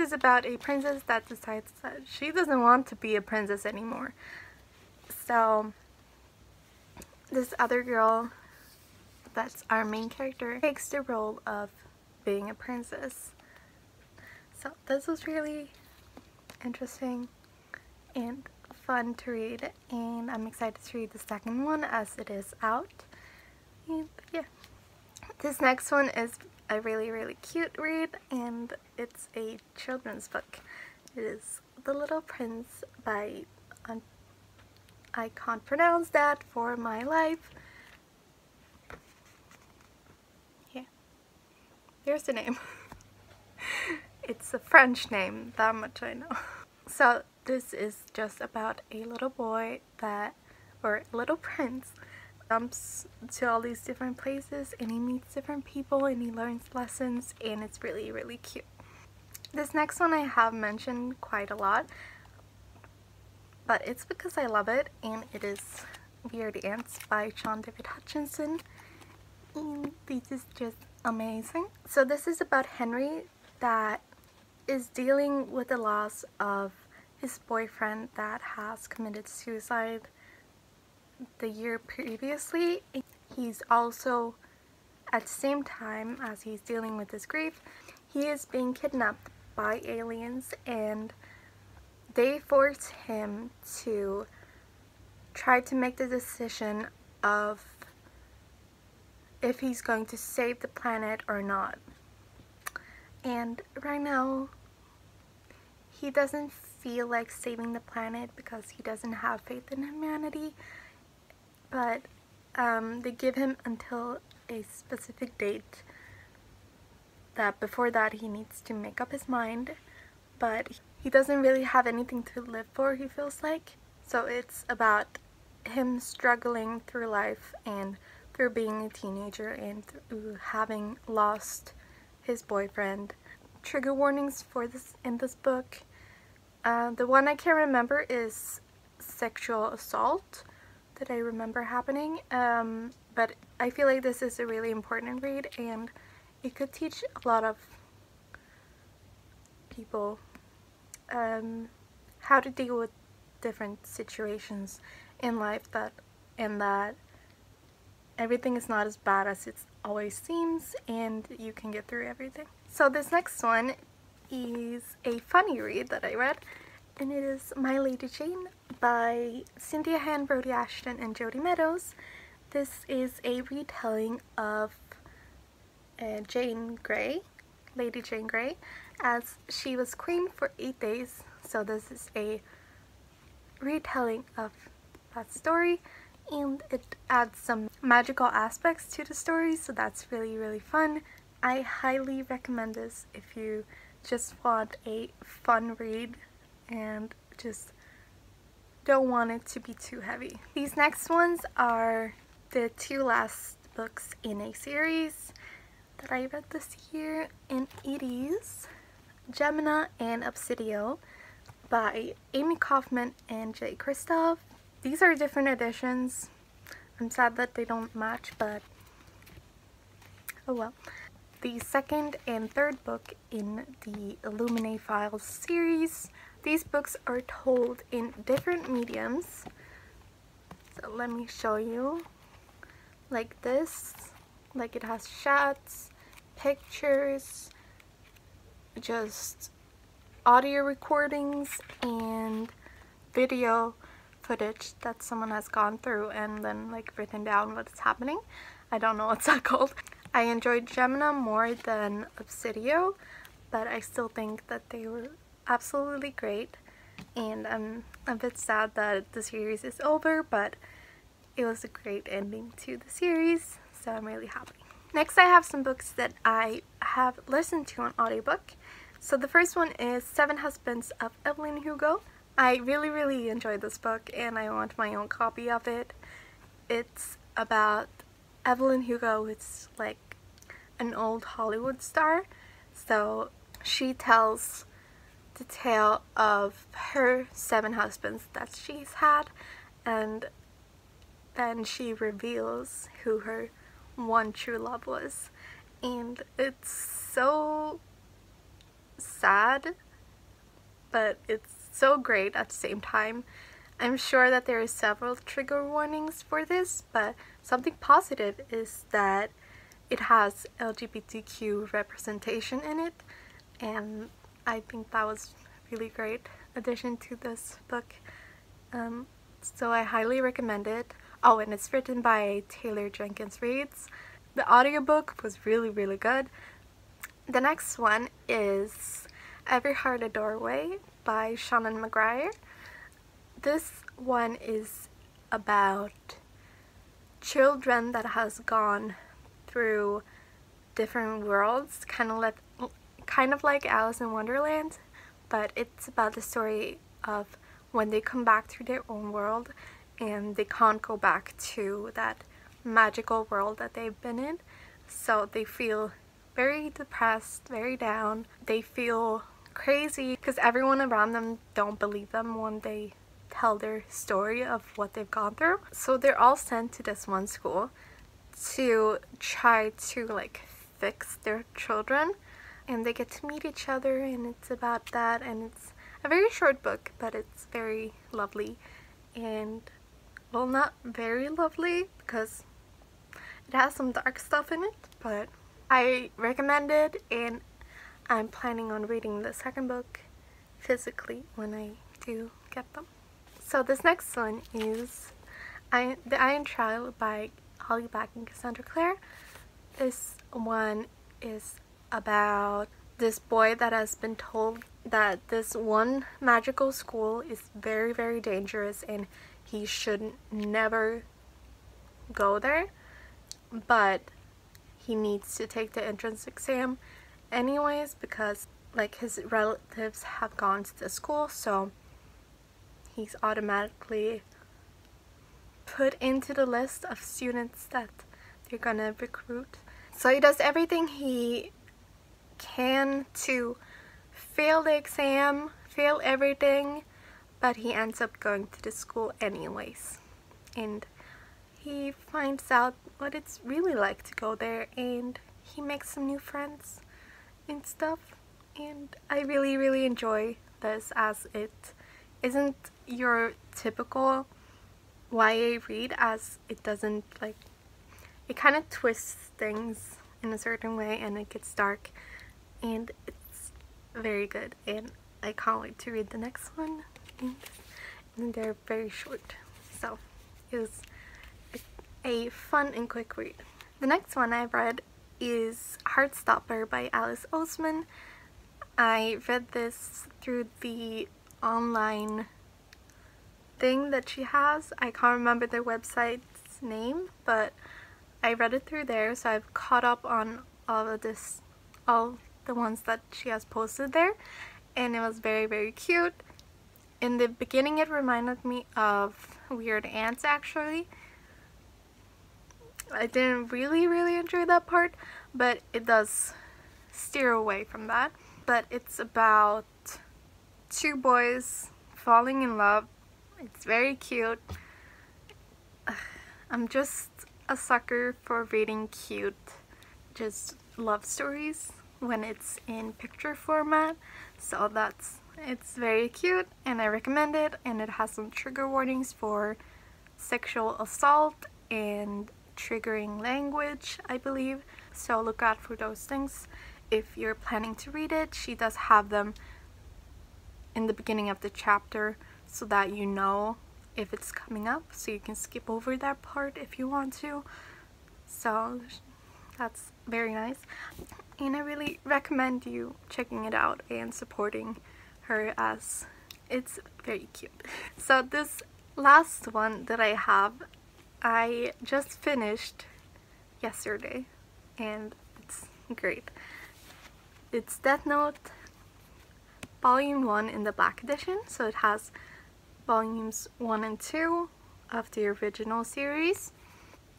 is about a princess that decides that she doesn't want to be a princess anymore. So this other girl, that's our main character, takes the role of being a princess. So this was really interesting and fun to read, and I'm excited to read the second one as it is out. And yeah, this next one is a really cute read, and it's a children's book. It is The Little Prince by I can't pronounce that for my life. Yeah, here's the name. It's a French name, that much I know. So this is just about a little boy or little prince, jumps to all these different places and he meets different people and he learns lessons, and it's really cute. This next one I have mentioned quite a lot, but it's because I love it, and it is Weird Ants by Sean David Hutchinson, and this is just amazing. So this is about Henry that is dealing with the loss of his boyfriend that has committed suicide the year previously. He's also, at the same time as he's dealing with his grief, he is being kidnapped by aliens, and they force him to try to make the decision of if he's going to save the planet or not. And right now he doesn't feel like saving the planet because he doesn't have faith in humanity, but they give him until a specific date that before that he needs to make up his mind, but he doesn't really have anything to live for, he feels like. So it's about him struggling through life and through being a teenager and through having lost his boyfriend. Trigger warnings for this in this book. The one I can remember is sexual assault that I remember happening, but I feel like this is a really important read, and it could teach a lot of people how to deal with different situations in life, and that everything is not as bad as it always seems, and you can get through everything. So this next one is a funny read that I read, and it is My Lady Jane by Cynthia Han, Brody Ashton, and Jody Meadows. This is a retelling of Jane Grey, Lady Jane Grey, as she was queen for 8 days. So this is a retelling of that story, and it adds some magical aspects to the story, so that's really fun. I highly recommend this if you just want a fun read and just don't want it to be too heavy. These next ones are the 2 last books in a series that I read this year, and it is Gemina and Obsidio by Amy Kaufman and Jay Kristoff. These are different editions. I'm sad that they don't match, but oh well. The second and third book in the Illuminae Files series. These books are told in different mediums. So let me show you. Like this. Like it has shots, pictures, just audio recordings, and video footage that someone has gone through and then like written down what's happening. I don't know what's that called. I enjoyed Gemina more than Obsidio, but I still think that they were absolutely great, and I'm a bit sad that the series is over, but it was a great ending to the series, so I'm really happy. Next I have some books that I have listened to on audiobook. So the first one is Seven Husbands of Evelyn Hugo. I really enjoyed this book, and I want my own copy of it. It's about Evelyn Hugo, who's like an old Hollywood star. So she tells the tale of her 7 husbands that she's had, and then she reveals who her one true love was. And it's so sad but it's so great at the same time. I'm sure that there are several trigger warnings for this, but something positive is that it has LGBTQ representation in it, and I think that was a really great addition to this book. So I highly recommend it. Oh, and it's written by Taylor Jenkins Reid. The audiobook was really, really good. The next one is Every Heart a Doorway by Seanan McGuire. This one is about children that has gone through different worlds, kind of like Alice in Wonderland, but it's about the story of when they come back to their own world and they can't go back to that magical world that they've been in. So they feel very depressed, very down. They feel crazy because everyone around them don't believe them when they tell their story of what they've gone through. So they're all sent to this one school to try to like fix their children, and they get to meet each other, and it's about that, and it's a very short book, but it's very lovely. And well, not very lovely because it has some dark stuff in it, but I recommend it, and I'm planning on reading the second book physically when I do get them. So this next one is The Iron Trial by Holly Black and Cassandra Clare. This one is about this boy that has been told that this one magical school is very, very dangerous and he should never go there, but he needs to take the entrance exam anyways because like his relatives have gone to the school, so he's automatically put into the list of students that they're gonna recruit. So he does everything he can to fail the exam, fail everything, but he ends up going to the school anyways. And he finds out what it's really like to go there, and he makes some new friends and stuff. And I really, really enjoy this, as it isn't your typical YA read, as it doesn't like, it kind of twists things in a certain way and it gets dark, and it's very good, and I can't wait to read the next one. And they're very short, so it was a fun and quick read. The next one I've read is Heartstopper by Alice Oseman. I read this through the online thing that she has. I can't remember their website's name, but I read it through there, so I've caught up on all the ones that she has posted there, and it was very, very cute. In the beginning it reminded me of Weird Ants actually. I didn't really enjoy that part, but it does steer away from that. But it's about two boys falling in love. It's very cute. I'm just a sucker for reading cute, just love stories when it's in picture format. So it's very cute, and I recommend it. And it has some trigger warnings for sexual assault and triggering language, I believe. So look out for those things if you're planning to read it. She does have them in the beginning of the chapter so that you know if it's coming up, so you can skip over that part if you want to. So that's very nice, and I really recommend you checking it out and supporting her, as it's very cute. So this last one that I have, I just finished yesterday, and it's great. It's Death Note Volume 1 in the Black Edition, so it has volumes 1 and 2 of the original series,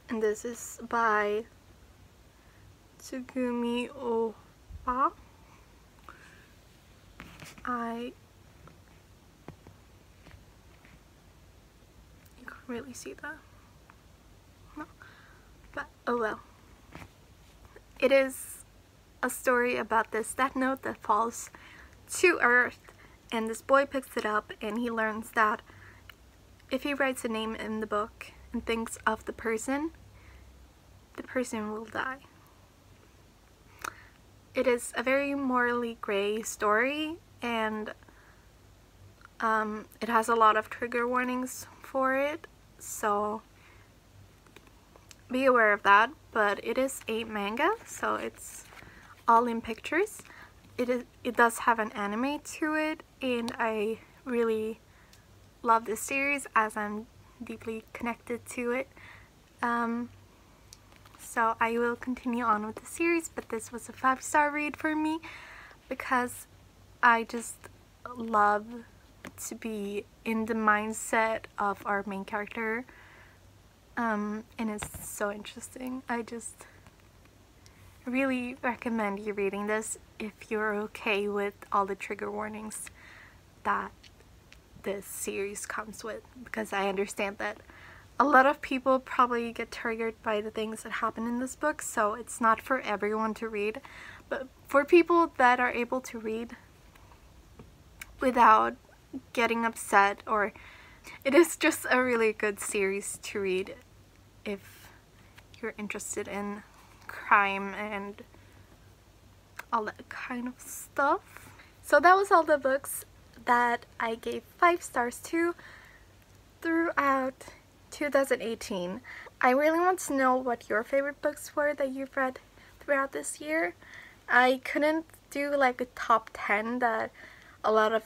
and this is by Tsugumi Ohba. You can't really see that. No. But oh well. It is a story about this Death Note that falls to Earth, and this boy picks it up and he learns that if he writes a name in the book and thinks of the person will die. It is a very morally gray story, and it has a lot of trigger warnings for it, so be aware of that. But it is a manga, so it's all in pictures. It does have an anime to it, and I really love this series as I'm deeply connected to it. So I will continue on with the series, but this was a 5-star read for me because I just love to be in the mindset of our main character, and it's so interesting. I just really recommend you reading this if you're okay with all the trigger warnings that this series comes with, because I understand that a lot of people probably get triggered by the things that happen in this book, so it's not for everyone to read. But for people that are able to read without getting upset, or it is just a really good series to read if you're interested in crime and all that kind of stuff. So that was all the books that I gave 5 stars to throughout 2018. I really want to know what your favorite books were that you've read throughout this year. I couldn't do like a top 10 that a lot of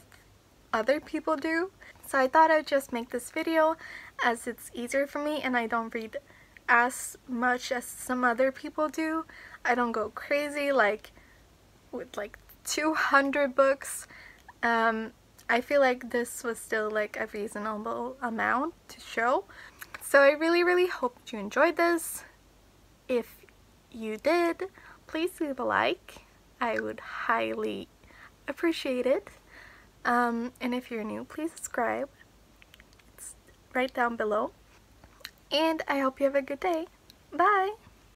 other people do, so I thought I'd just make this video as it's easier for me and I don't read as much as some other people do. I don't go crazy like with like 200 books. I feel like this was still like a reasonable amount to show. So I really hope you enjoyed this. If you did, please leave a like. I would highly appreciate it. And if you're new, please subscribe. It's right down below. And I hope you have a good day. Bye!